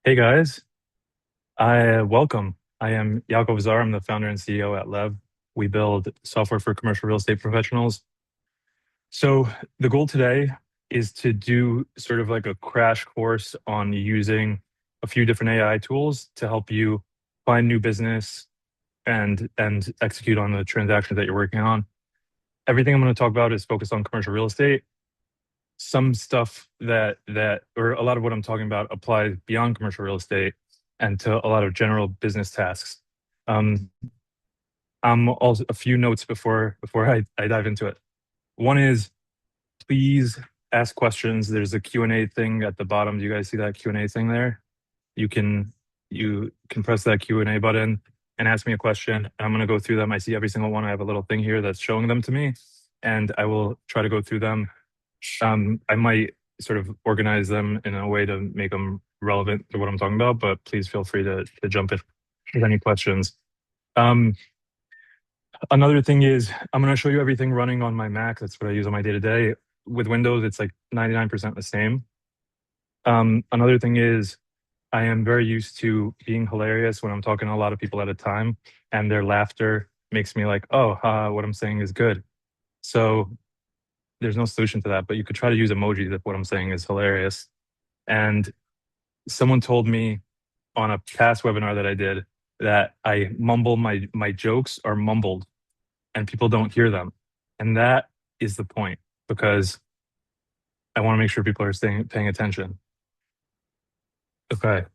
Hey guys, I welcome. I am Yaakov Zar. I'm the founder and CEO at Lev. We build software for commercial real estate professionals. So the goal today is to do sort of like a crash course on using a few different AI tools to help you find new business and execute on the transactions that you're working on. Everything I'm going to talk about is focused on commercial real estate. Some stuff or a lot of what I'm talking about applies beyond commercial real estate and to a lot of general business tasks. Um, I'm also a few notes before I dive into it. One is please ask questions. There's a Q&A thing at the bottom. Do you guys see that Q&A thing there? You can you can press that Q&A button and ask me a question. I'm going to go through them. I see every single one. I have a little thing here that's showing them to me, and I will try to go through them. I might sort of organize them in a way to make them relevant to what I'm talking about, but please feel free to jump in with any questions. Um, Another thing is I'm going to show you everything running on my Mac. That's what I use on my day to day. With Windows, it's like 99% the same. Another thing is I am very used to being hilarious when I'm talking to a lot of people at a time, and their laughter makes me like, oh, what I'm saying is good. So there's no solution to that, but you could try to use emojis if what I'm saying is hilarious. And someone told me on a past webinar that I did that I mumble my jokes are mumbled and people don't hear them. And that is the point because I want to make sure people are paying attention. Okay.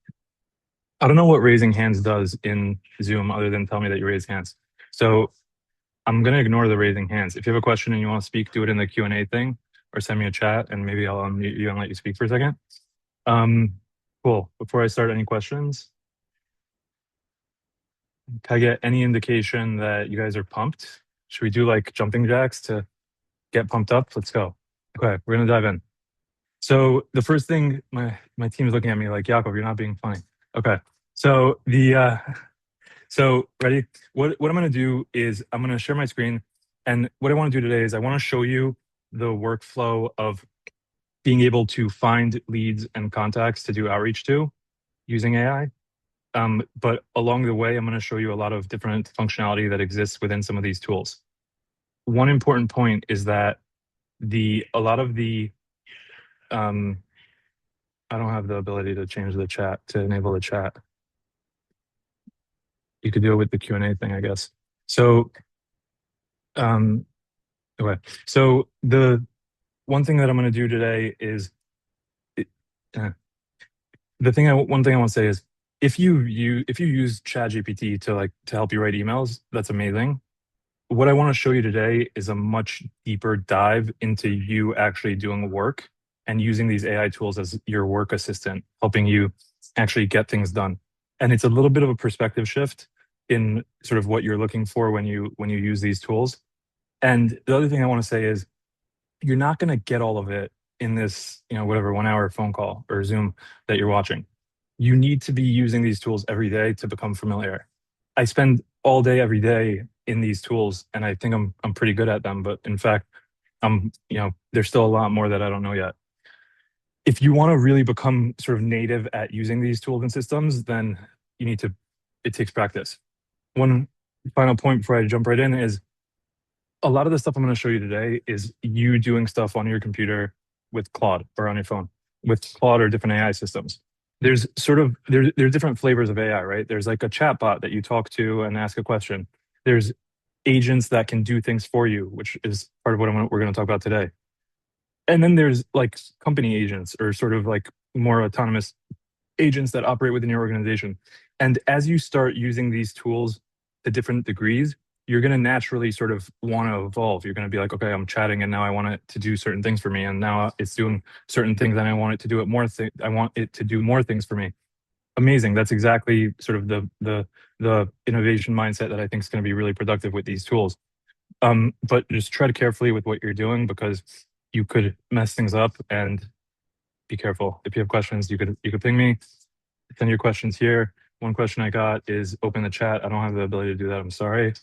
I don't know what raising hands does in Zoom other than tell me that you raise hands. So I'm going to ignore the raising hands. If you have a question and you want to speak, do it in the Q&A thing or send me a chat and maybe I'll unmute you and let you speak for a second. Um, cool. Before I start, any questions? Can I get any indication that you guys are pumped? Should we do like jumping jacks to get pumped up? Let's go. Okay, we're gonna dive in. So the first thing, my team is looking at me like, Yaakov, you're not being funny. Okay. So so ready? What I'm gonna do is I'm gonna share my screen, and what I want to do today is I want to show you the workflow of being able to find leads and contacts to do outreach to using AI. But along the way, I'm going to show you a lot of different functionality that exists within some of these tools. One important point is that a lot of the I don't have the ability to change the chat to enable the chat. You could do it with the Q&A thing, I guess. So um, okay. So the one thing that I'm going to do today is uh, one thing I want to say is if you use ChatGPT to help you write emails, that's amazing. What I want to show you today is a much deeper dive into you actually doing work and using these AI tools as your work assistant, helping you actually get things done. And it's a little bit of a perspective shift in sort of what you're looking for when you use these tools. And the other thing I want to say is you're not going to get all of it in this, whatever 1 hour phone call or Zoom that you're watching. You need to be using these tools every day to become familiar. I spend all day every day in these tools and I think I'm pretty good at them, but in fact, there's still a lot more that I don't know yet. If you want to really become sort of native at using these tools and systems, then it takes practice. One final point before I jump right in is a lot of the stuff I'm going to show you today is you doing stuff on your computer with Claude or on your phone with Claude or different AI systems. There's different flavors of AI, right? There's like a chatbot that you talk to and ask a question. There's agents that can do things for you, which is part of what we're going to talk about today. And then there's like company agents or sort of like more autonomous agents that operate within your organization. And as you start using these tools to different degrees, you're going to naturally sort of want to evolve. You're going to be like, okay, I'm chatting and now I want it to do certain things for me. And now it's doing certain things and I want it to do it more. I want it to do more things for me. Amazing. That's exactly sort of the innovation mindset that I think is going to be really productive with these tools. But just tread carefully with what you're doing because you could mess things up, and be careful. If you have questions, you could ping me, send your questions here. One question I got is open the chat. I don't have the ability to do that. I'm sorry.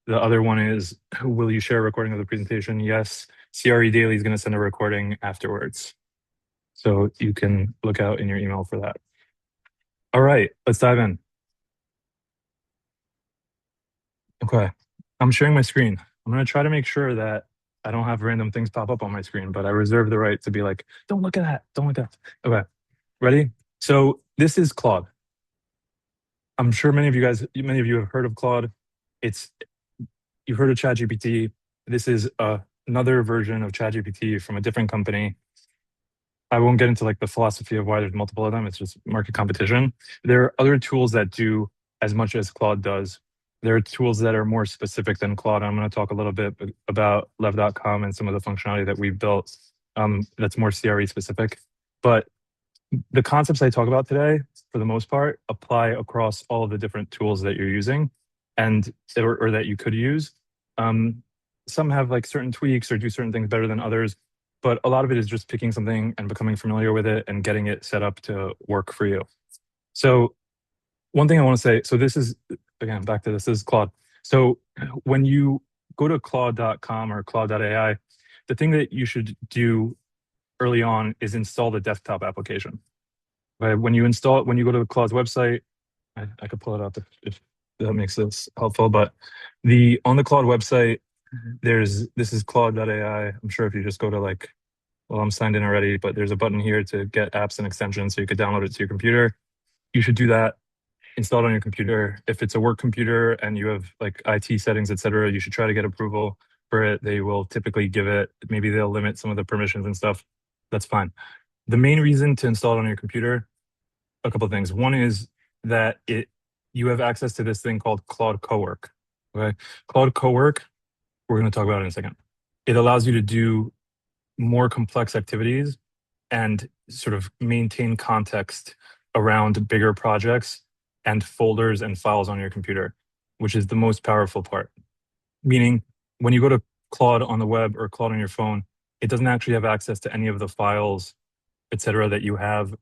The other one is, will you share a recording of the presentation? Yes. CRE Daily is going to send a recording afterwards. So you can look out in your email for that. All right, let's dive in. Okay, I'm sharing my screen. I'm gonna try to make sure that I don't have random things pop up on my screen, but I reserve the right to be like, don't look at that, don't look at that. Okay, ready? So this is Claude. I'm sure many of you have heard of Claude. It's You've heard of ChatGPT. This is another version of ChatGPT from a different company. I won't get into like the philosophy of why there's multiple of them. It's just market competition. There are other tools that do as much as Claude does. There are tools that are more specific than Claude. I'm going to talk a little bit about Lev.com and some of the functionality that we've built that's more CRE specific. But the concepts I talk about today, for the most part, apply across all of the different tools that you're using and or that you could use. Um, some have like certain tweaks or do certain things better than others, but a lot of it is just picking something and becoming familiar with it and getting it set up to work for you. So one thing I want to say, so this is, again, back to this is Claude. So when you go to claude.com or claude.ai, the thing that you should do early on is install the desktop application. Right? When you go to Claude's website, I could pull it up if that makes this helpful. But on the Claude website, this is Claude.ai. I'm sure if you just go to like, well, I'm signed in already, but there's a button here to get apps and extensions so you could download it to your computer. You should do that, install it on your computer. If it's a work computer and you have like IT settings, etc., you should try to get approval for it. They will typically give it, maybe they'll limit some of the permissions and stuff. That's fine. The main reason to install it on your computer, a couple of things. One is that you have access to this thing called Claude Cowork. Okay, Claude Cowork, we're going to talk about it in a second. It allows you to do more complex activities and sort of maintain context around bigger projects and folders and files on your computer, which is the most powerful part. Meaning, when you go to Claude on the web or Claude on your phone, it doesn't actually have access to any of the files, etc., that you have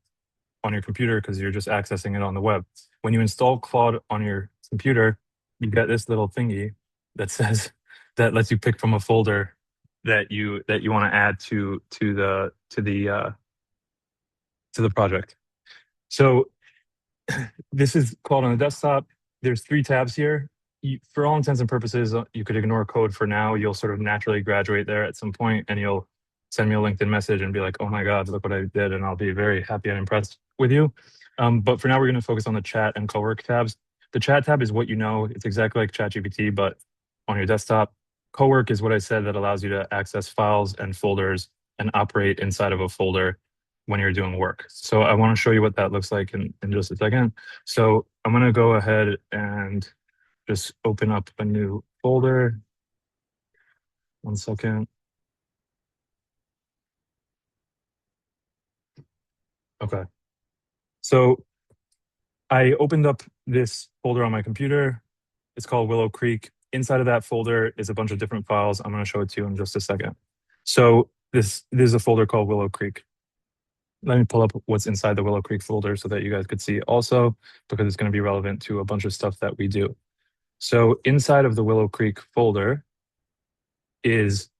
on your computer because you're just accessing it on the web. When you install Claude on your computer, you get this little thingy that says that lets you pick from a folder that you want to add to the project. So this is Claude on the desktop. There's 3 tabs here. For all intents and purposes, you could ignore code for now. You'll sort of naturally graduate there at some point, and you'll send me a LinkedIn message and be like, "Oh my God, look what I did," and I'll be very happy and impressed with you. But for now, we're going to focus on the chat and cowork tabs. The chat tab is what you know. It's exactly like ChatGPT, but on your desktop. Cowork is what I said that allows you to access files and folders and operate inside of a folder when you're doing work. So I want to show you what that looks like in just a second. So I'm going to go ahead and just open up a new folder. One second. Okay. So I opened up this folder on my computer. It's called Willow Creek. Inside of that folder is a bunch of different files. I'm going to show it to you in just a second. So this is a folder called Willow Creek. Let me pull up what's inside the Willow Creek folder so that you guys could see also, because it's going to be relevant to a bunch of stuff that we do. So inside of the Willow Creek folder is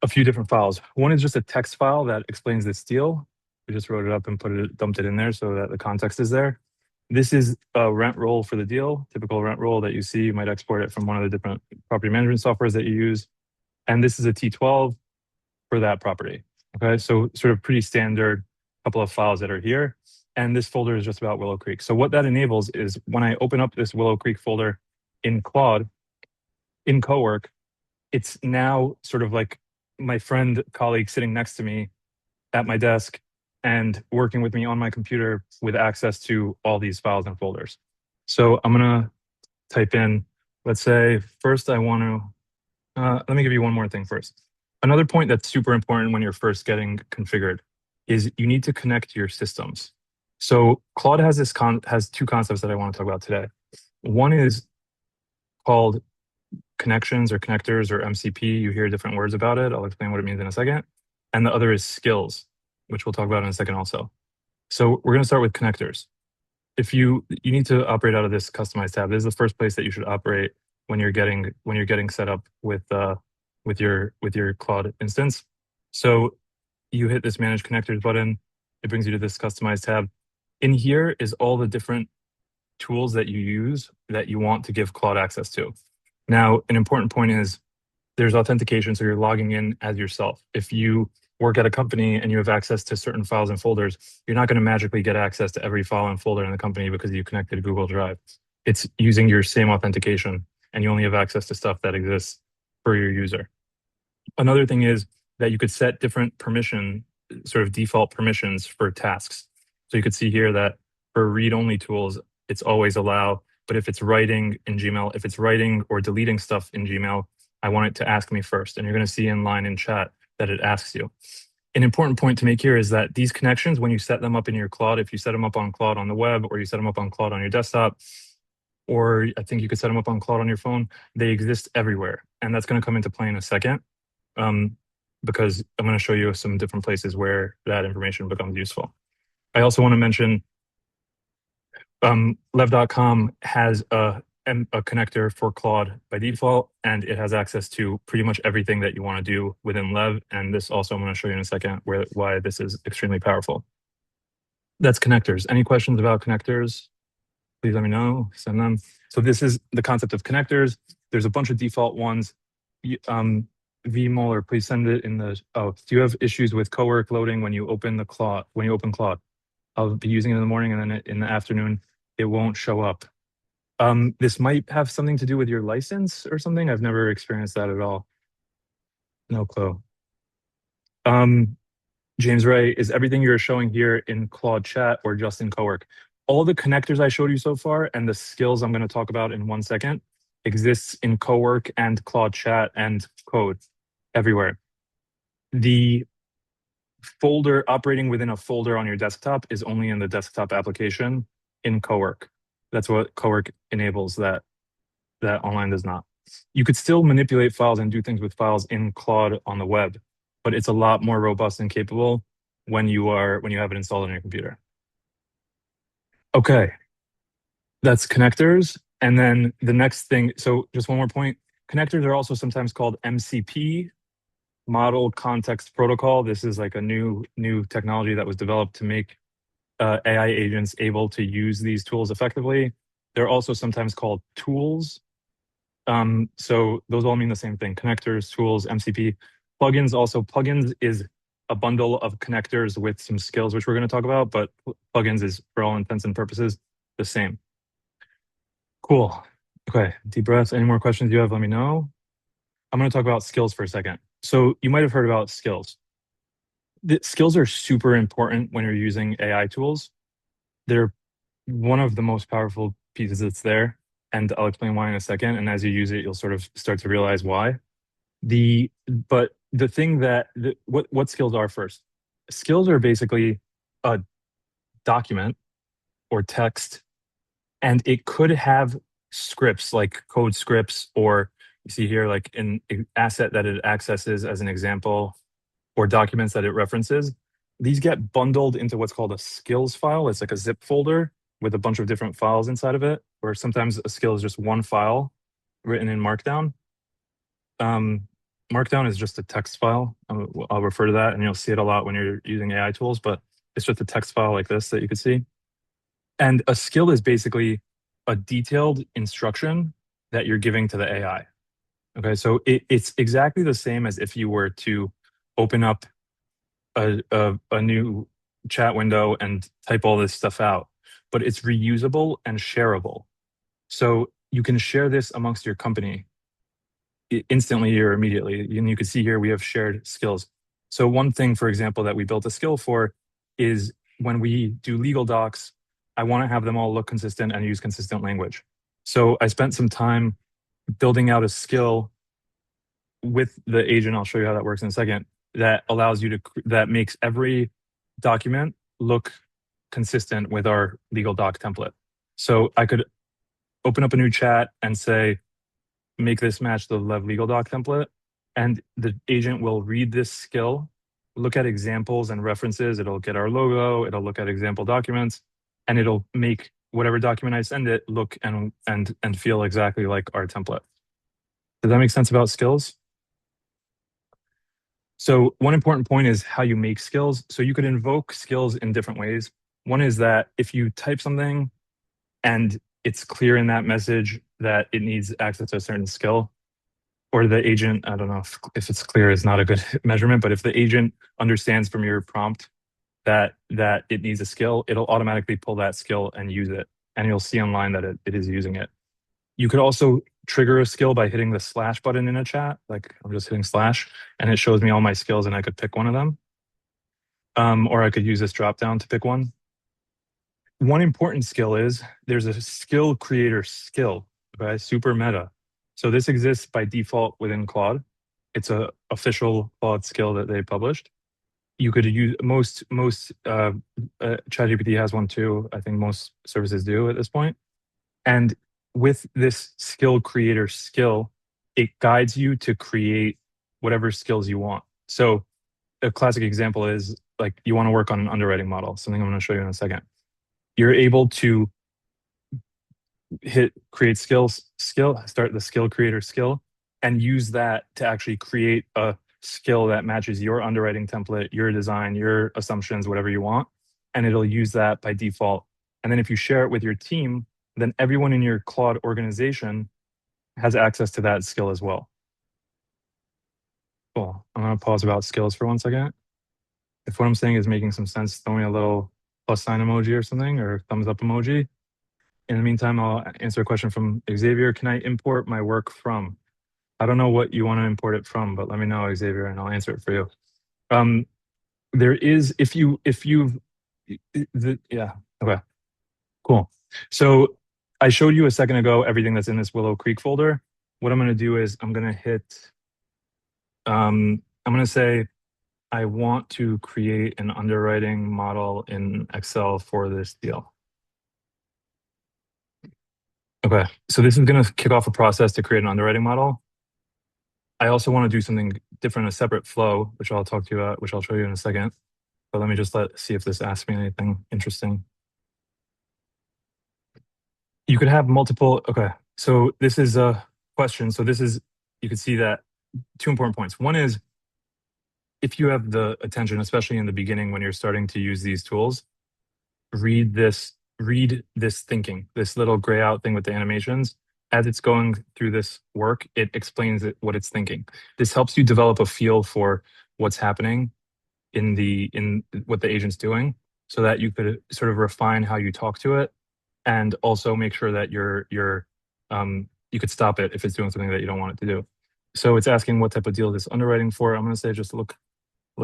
a few different files. One is just a text file that explains this deal. We just wrote it up and dumped it in there so that the context is there. This is a rent roll for the deal, typical rent roll that you see. You might export it from one of the different property management softwares that you use. And this is a T12 for that property. Okay, so sort of pretty standard couple of files that are here. And this folder is just about Willow Creek. So what that enables is when I open up this Willow Creek folder in Claude, in Cowork, it's now sort of like my friend, colleague sitting next to me at my desk and working with me on my computer with access to all these files and folders. So I'm gonna type in, let's say, first I want to, let me give you one more thing first. Another point that's super important when you're first getting configured is you need to connect your systems. So Claude has has 2 concepts that I want to talk about today. One is called connections or connectors or MCP. You hear different words about it. I'll explain what it means in a second. And the other is skills, which we'll talk about in a second also. So we're going to start with connectors. If you need to operate out of this customized tab, this is the first place that you should operate when you're getting set up with your Claude instance. So you hit this manage connectors button. It brings you to this customized tab. In here is all the different tools that you use that you want to give Claude access to. Now, an important point is there's authentication, so you're logging in as yourself. If you work at a company and you have access to certain files and folders, you're not going to magically get access to every file and folder in the company because you connected to Google Drive. It's using your same authentication, and you only have access to stuff that exists for your user. Another thing is that you could set different sort of default permissions for tasks. So you could see here that for read-only tools, it's always allow, but if it's writing in Gmail, if it's writing or deleting stuff in Gmail, I want it to ask me first. And you're going to see in line in chat that it asks you. An important point to make here is that these connections, when you set them up in your Claude, if you set them up on Claude on the web, or you set them up on Claude on your desktop, or I think you could set them up on Claude on your phone, they exist everywhere. And that's going to come into play in a second, because I'm going to show you some different places where that information becomes useful. I also want to mention Lev.com has a connector for Claude by default, and it has access to pretty much everything that you want to do within Lev. And this also I'm going to show you in a second why this is extremely powerful. That's connectors. Any questions about connectors? Please let me know, send them. So this is the concept of connectors. There's a bunch of default ones. V Moeller, please send it in the, do you have issues with cowork loading when you open Claude? I'll be using it in the morning, and then in the afternoon, it won't show up. This might have something to do with your license or something. I've never experienced that at all. No clue. James Ray, is everything you're showing here in Claude Chat or just in Cowork? All the connectors I showed you so far and the skills I'm going to talk about in 1 second exists in Cowork and Claude Chat and Code everywhere. The folder operating within a folder on your desktop is only in the desktop application in Cowork. That's what Cowork enables that online does not. You could still manipulate files and do things with files in Claude on the web, but it's a lot more robust and capable when you have it installed on your computer. Okay, that's connectors. And then the next thing, so just one more point, connectors are also sometimes called MCP, Model Context Protocol. This is like a new technology that was developed to make AI agents able to use these tools effectively. They're also sometimes called tools. So those all mean the same thing: connectors, tools, MCP. Plugins also. Plugins is a bundle of connectors with some skills, which we're going to talk about, but plugins is, for all intents and purposes, the same. Cool. Okay, deep breaths. Any more questions you have, let me know. I'm going to talk about skills for a second. So you might have heard about skills. The skills are super important when you're using AI tools. They're one of the most powerful pieces that's there, and I'll explain why in a second. And as you use it, you'll sort of start to realize why. But the thing what skills are first? Skills are basically a document or text, and it could have scripts like code scripts, or you see here like an asset that it accesses as an example, or documents that it references. These get bundled into what's called a skills file. It's like a zip folder with a bunch of different files inside of it, or sometimes a skill is just one file written in Markdown. Markdown is just a text file. I'll refer to that, and you'll see it a lot when you're using AI tools, but it's just a text file like this that you can see. And a skill is basically a detailed instruction that you're giving to the AI. Okay, so it's exactly the same as if you were to open up a new chat window and type all this stuff out, but it's reusable and shareable. So you can share this amongst your company instantly or immediately. And you can see here we have shared skills. So one thing, for example, that we built a skill for is when we do legal docs, I want to have them all look consistent and use consistent language. So I spent some time building out a skill with the agent. I'll show you how that works in a second. That allows you that makes every document look consistent with our legal doc template. So I could open up a new chat and say, make this match the Lev legal doc template. And the agent will read this skill, look at examples and references. It'll get our logo. It'll look at example documents, and it'll make whatever document I send it look and feel exactly like our template. Does that make sense about skills? So one important point is how you make skills. So you could invoke skills in different ways. One is that if you type something and it's clear in that message that it needs access to a certain skill, or the agent, I don't know if it's clear is not a good measurement, but if the agent understands from your prompt that it needs a skill, it'll automatically pull that skill and use it. And you'll see online that it is using it. You could also trigger a skill by hitting the slash button in a chat. Like I'm just hitting slash and it shows me all my skills and I could pick one of them. Or I could use this drop down to pick one. One important skill is there's a skill creator skill, okay? Super meta. So this exists by default within Claude. It's a official Claude skill that they published. You could use ChatGPT has one too. I think most services do at this point. And with this skill creator skill, it guides you to create whatever skills you want. So a classic example is like you want to work on an underwriting model, something I'm going to show you in a second. You're able to hit create start the skill creator skill, and use that to actually create a skill that matches your underwriting template, your design, your assumptions, whatever you want. And it'll use that by default. And then if you share it with your team, then everyone in your Claude organization has access to that skill as well. Cool. I'm going to pause about skills for 1 second. If what I'm saying is making some sense, throw me a little plus sign emoji or something, or thumbs up emoji. In the meantime, I'll answer a question from Xavier. Can I import my work from? I don't know what you want to import it from, but let me know, Xavier, and I'll answer it for you. There is, yeah, okay, cool. So I showed you a second ago everything that's in this Willow Creek folder. What I'm going to do is I'm going to hit, I'm going to say, I want to create an underwriting model in Excel for this deal. Okay, so this is going to kick off a process to create an underwriting model. I also want to do something different, a separate flow, which I'll talk to you about, which I'll show you in a second. But let me just see if this asks me anything interesting. You could have multiple, okay. So this is a question. So this is, you can see that 2 important points. One is, if you have the attention, especially in the beginning when you're starting to use these tools, read this thinking, this little gray out thing with the animations. As it's going through this work, it explains what it's thinking. This helps you develop a feel for what's happening in what the agent's doing, so that you could sort of refine how you talk to it, and also make sure that you could stop it if it's doing something that you don't want it to do. So it's asking what type of deal is underwriting for. I'm going to say just look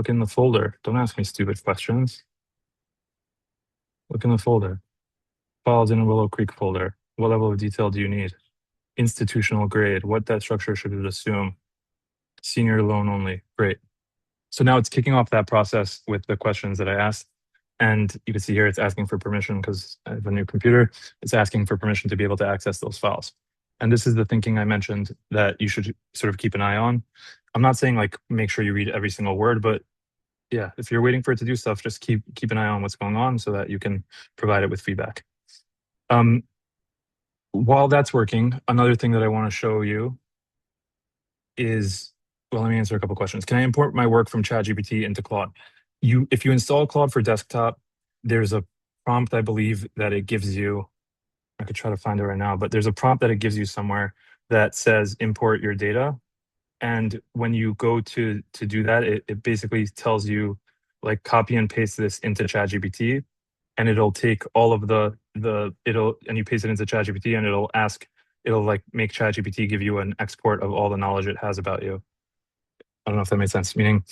in the folder. Don't ask me stupid questions. Look in the folder. Files in a Willow Creek folder. What level of detail do you need? Institutional grade. What debt structure should it assume? Senior loan only. Great. So now it's kicking off that process with the questions that I asked. And you can see here it's asking for permission because I have a new computer. It's asking for permission to be able to access those files. And this is the thinking I mentioned that you should sort of keep an eye on. I'm not saying like make sure you read every single word, but yeah, if you're waiting for it to do stuff, just keep an eye on what's going on so that you can provide it with feedback. While that's working, another thing that I want to show you is, well, let me answer a couple questions. Can I import my work from ChatGPT into Claude? If you install Claude for desktop, there's a prompt, I believe, that it gives you. I could try to find it right now, but there's a prompt that it gives you somewhere that says import your data. And when you go to do that, it basically tells you like copy and paste this into ChatGPT, and it'll take all of and you paste it into ChatGPT, and it'll like make ChatGPT give you an export of all the knowledge it has about you. I don't know if that made sense. Meaning,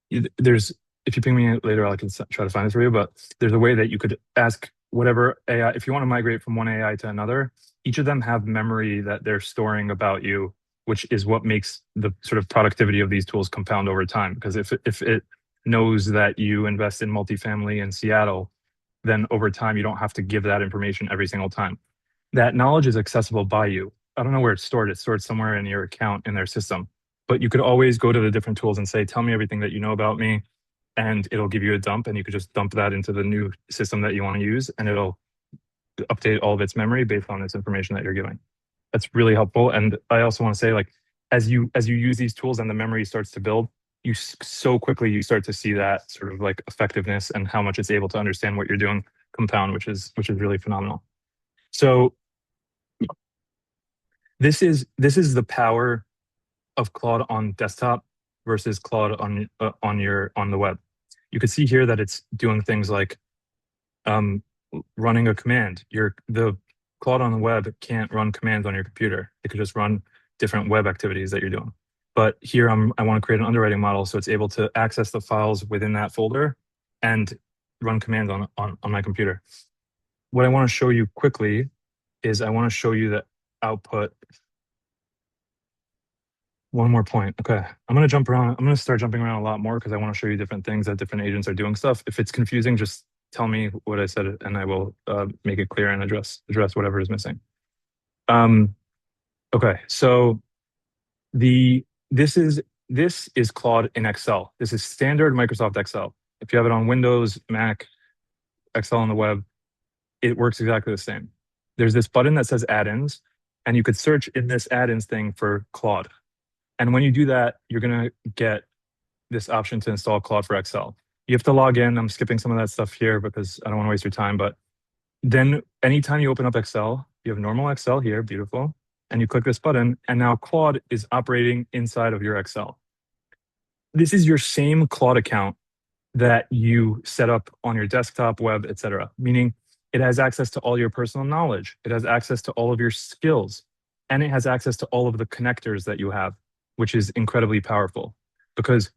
if you ping me later, I can try to find it for you. But there's a way that you could ask whatever AI, if you want to migrate from one AI to another, each of them have memory that they're storing about you, which is what makes the sort of productivity of these tools compound over time. Because if it knows that you invest in multifamily in Seattle, then over time you don't have to give that information every single time. That knowledge is accessible by you. I don't know where it's stored. It's stored somewhere in your account in their system. But you could always go to the different tools and say, tell me everything that you know about me, and it'll give you a dump, and you could just dump that into the new system that you want to use, and it'll update all of its memory based on this information that you're giving. That's really helpful. And I also want to say, like, as you use these tools and the memory starts to build, so quickly you start to see that sort of like effectiveness and how much it's able to understand what you're doing compound, which is really phenomenal. So this is the power of Claude on desktop versus Claude on the web. You can see here that it's doing things like um, running a command. The Claude on the web can't run commands on your computer. It could just run different web activities that you're doing. But here I want to create an underwriting model so it's able to access the files within that folder and run commands on my computer. What I want to show you quickly is I want to show you the output. One more point. Okay. I'm going to jump around. I'm going to start jumping around a lot more because I want to show you different things that different agents are doing stuff. If it's confusing, just tell me what I said and I will make it clear and address whatever is missing. Okay. So this is Claude in Excel. This is standard Microsoft Excel. If you have it on Windows, Mac, Excel on the web, it works exactly the same. There's this button that says add-ins, and you could search in this add-ins thing for Claude. And when you do that, you're going to get this option to install Claude for Excel. You have to log in. I'm skipping some of that stuff here because I don't want to waste your time. But then anytime you open up Excel, you have normal Excel here, beautiful. And you click this button, and now Claude is operating inside of your Excel. This is your same Claude account that you set up on your desktop, web, etc. Meaning it has access to all your personal knowledge. It has access to all of your skills. And it has access to all of the connectors that you have, which is incredibly powerful. Because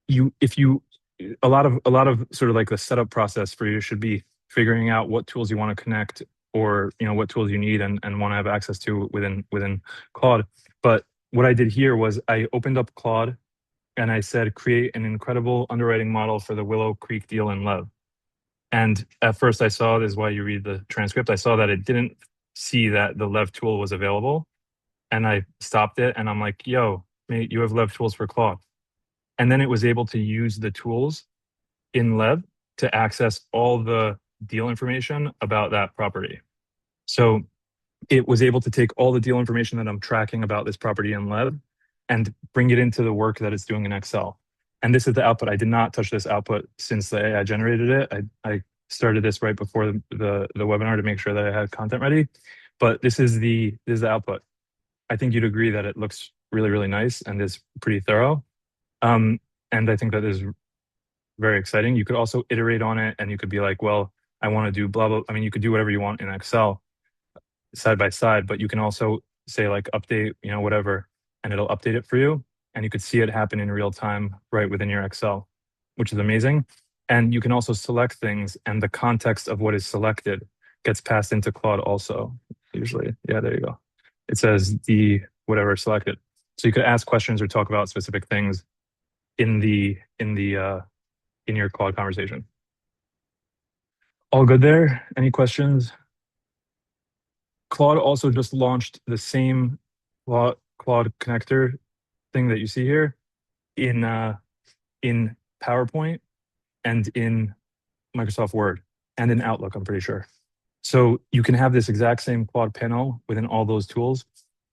a lot of sort of like the setup process for you should be figuring out what tools you want to connect or what tools you need and want to have access to within Claude. But what I did here was I opened up Claude and I said, create an incredible underwriting model for the Willow Creek deal in Lev. And at first I saw, this is why you read the transcript, I saw that it didn't see that the Lev tool was available. And I stopped it and I'm like, yo, mate, you have Lev tools for Claude. And then it was able to use the tools in Lev to access all the deal information about that property. So it was able to take all the deal information that I'm tracking about this property in Lev and bring it into the work that it's doing in Excel. And this is the output. I did not touch this output since the AI generated it. I started this right before the webinar to make sure that I had content ready. But this is the output. I think you'd agree that it looks really, really nice and is pretty thorough. And I think that is very exciting. You could also iterate on it and you could be like, well, I want to do blah, blah. I mean, you could do whatever you want in Excel side by side, but you can also say like update, whatever, and it'll update it for you. And you could see it happen in real time right within your Excel, which is amazing. And you can also select things and the context of what is selected gets passed into Claude also. Usually, yeah, there you go. It says the whatever selected. So you could ask questions or talk about specific things in your Claude conversation. All good there? Any questions? Claude also just launched the same Claude connector thing that you see here in PowerPoint and in Microsoft Word and in Outlook, I'm pretty sure. So you can have this exact same Claude panel within all those tools.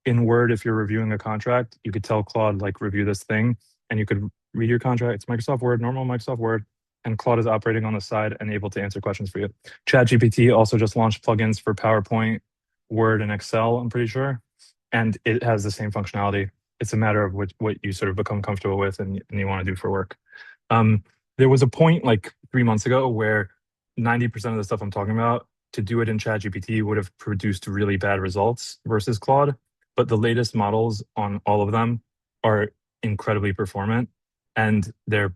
In Word, if you're reviewing a contract, you could tell Claude, like, review this thing, and you could read your contract. It's Microsoft Word, normal Microsoft Word, and Claude is operating on the side and able to answer questions for you. ChatGPT also just launched plugins for PowerPoint, Word, and Excel, I'm pretty sure. And it has the same functionality. It's a matter of what you sort of become comfortable with and you want to do for work. There was a point like 3 months ago where 90% of the stuff I'm talking about, to do it in ChatGPT would have produced really bad results versus Claude. But the latest models on all of them are incredibly performant. And they're,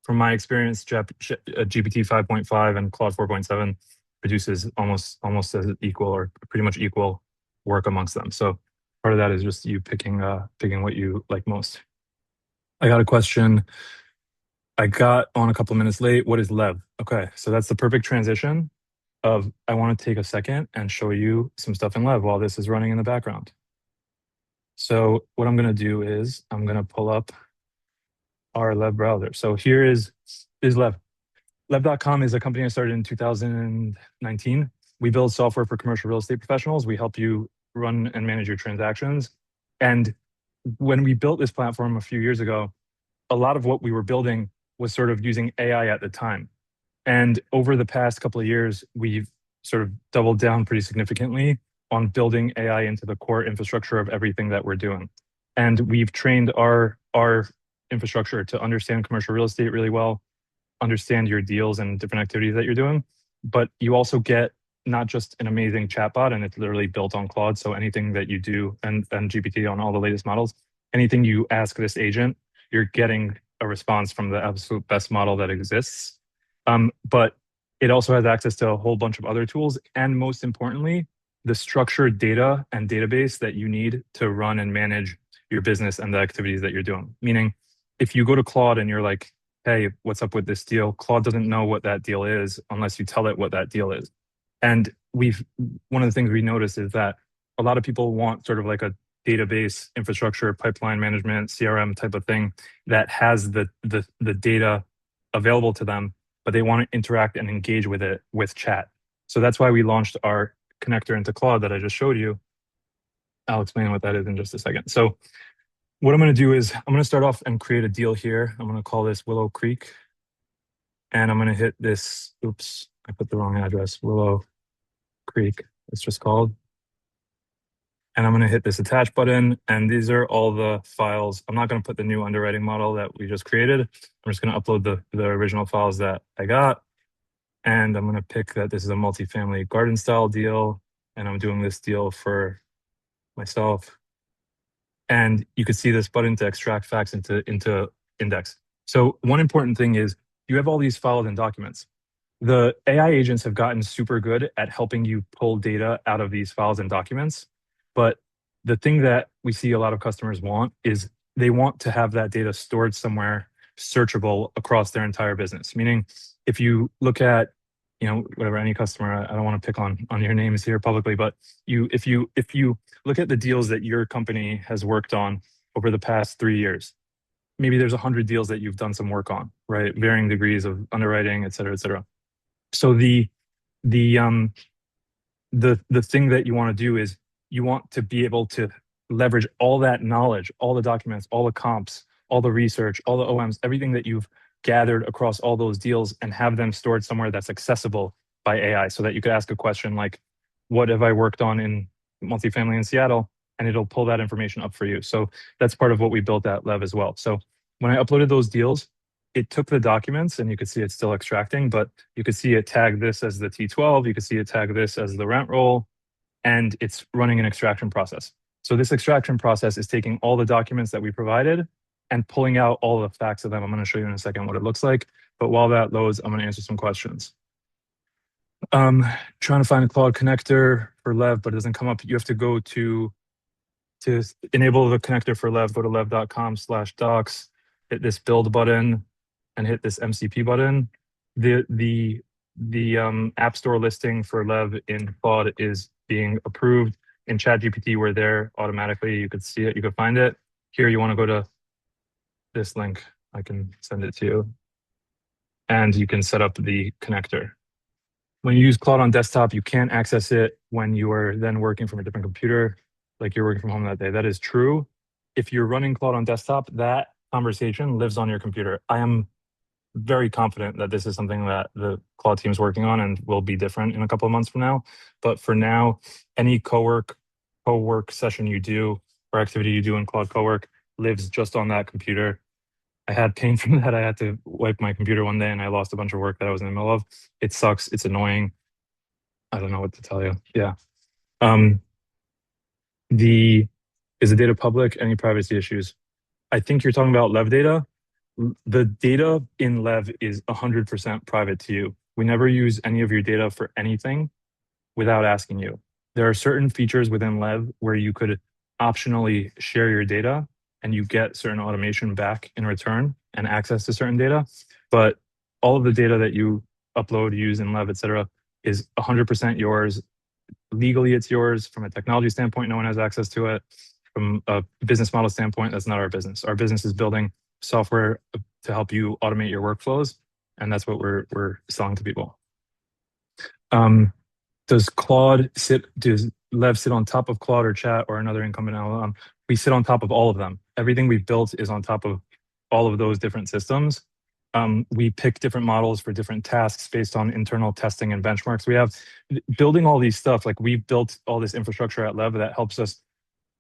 from my experience, GPT 5.5 and Claude 4.7 produces almost as equal or pretty much equal work amongst them. So part of that is just you picking what you like most. I got a question. I got on a couple of minutes late. What is Lev? Okay, so that's the perfect transition of I want to take a second and show you some stuff in Lev while this is running in the background. So what I'm going to do is I'm going to pull up our Lev browser. So here is Lev. Lev.com is a company I started in 2019. We build software for commercial real estate professionals. We help you run and manage your transactions. And when we built this platform a few years ago, a lot of what we were building was sort of using AI at the time. And over the past couple of years, we've sort of doubled down pretty significantly on building AI into the core infrastructure of everything that we're doing. And we've trained our infrastructure to understand commercial real estate really well, understand your deals and different activities that you're doing. But you also get not just an amazing chatbot, and it's literally built on Claude. So anything that you do, and GPT on all the latest models, anything you ask this agent, you're getting a response from the absolute best model that exists. But it also has access to a whole bunch of other tools, and most importantly, the structured data and database that you need to run and manage your business and the activities that you're doing. Meaning, if you go to Claude and you're like, hey, what's up with this deal? Claude doesn't know what that deal is unless you tell it what that deal is. And one of the things we noticed is that a lot of people want sort of like a database infrastructure, pipeline management, CRM type of thing that has the data available to them, but they want to interact and engage with it with chat. So that's why we launched our connector into Claude that I just showed you. I'll explain what that is in just a second. So what I'm going to do is I'm going to start off and create a deal here. I'm going to call this Willow Creek. And I'm going to hit this, oops, I put the wrong address, Willow Creek, it's just called. And I'm going to hit this attach button. And these are all the files. I'm not going to put the new underwriting model that we just created. I'm just going to upload the original files that I got. And I'm going to pick that this is a multifamily garden style deal. And I'm doing this deal for myself. And you could see this button to extract facts into index. So one important thing is you have all these files and documents. The AI agents have gotten super good at helping you pull data out of these files and documents. But the thing that we see a lot of customers want is they want to have that data stored somewhere searchable across their entire business. Meaning, if you look at, whatever, any customer, I don't want to pick on your names here publicly, but if you look at the deals that your company has worked on over the past 3 years, maybe there's 100 deals that you've done some work on, right? Varying degrees of underwriting, et cetera, et cetera. So the thing that you want to do is you want to be able to leverage all that knowledge, all the documents, all the comps, all the research, all the OMs, everything that you've gathered across all those deals, and have them stored somewhere that's accessible by AI, so that you could ask a question like, what have I worked on in multifamily in Seattle? And it'll pull that information up for you. So that's part of what we built at Lev as well. So when I uploaded those deals, it took the documents, and you could see it's still extracting, but you could see it tag this as the T12, you could see it tag this as the rent roll, and it's running an extraction process. So this extraction process is taking all the documents that we provided and pulling out all the facts of them. I'm going to show you in a second what it looks like. But while that loads, I'm going to answer some questions. Trying to find a Claude connector for Lev, but it doesn't come up. You have to go to enable the connector for Lev, go to lev.com/docs, hit this build button, and hit this MCP button. The App Store listing for Lev in Claude is being approved. In ChatGPT, we're there automatically. You could see it, you could find it. Here, you want to go to this link. I can send it to you. And you can set up the connector. When you use Claude on desktop, you can't access it when you are then working from a different computer, like you're working from home that day. That is true. If you're running Claude on desktop, that conversation lives on your computer. I am very confident that this is something that the Claude team is working on and will be different in a couple of months from now. But for now, any co-work session you do or activity you do in Claude Cowork lives just on that computer. I had pain from that. I had to wipe my computer one day and I lost a bunch of work that I was in the middle of. It sucks. It's annoying. I don't know what to tell you. Yeah. Is the data public? Any privacy issues? I think you're talking about Lev data. The data in Lev is 100% private to you. We never use any of your data for anything without asking you. There are certain features within Lev where you could optionally share your data and you get certain automation back in return and access to certain data. But all of the data that you upload, use in Lev, et cetera, is 100% yours. Legally, it's yours. From a technology standpoint, no one has access to it. From a business model standpoint, that's not our business. Our business is building software to help you automate your workflows, and that's what we're selling to people. Does Lev sit on top of Claude or Chat or another incumbent LLM? We sit on top of all of them. Everything we've built is on top of all of those different systems. We pick different models for different tasks based on internal testing and benchmarks. We have building all these stuff. Like we've built all this infrastructure at Lev that helps us.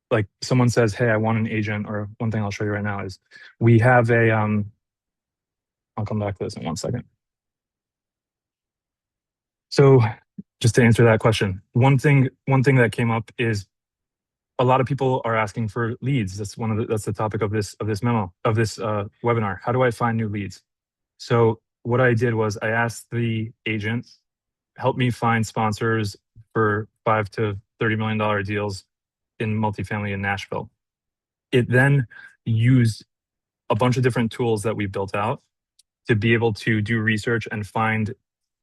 Like someone says, "Hey, I want an agent," or one thing I'll show you right now is we have a. I'll come back to this in 1 second. So, just to answer that question, one thing that came up is a lot of people are asking for leads. That's the topic of this memo of this webinar. How do I find new leads? So what I did was I asked the agent, help me find sponsors for $5 to $30 million deals in multifamily in Nashville. It then used a bunch of different tools that we built out to be able to do research and find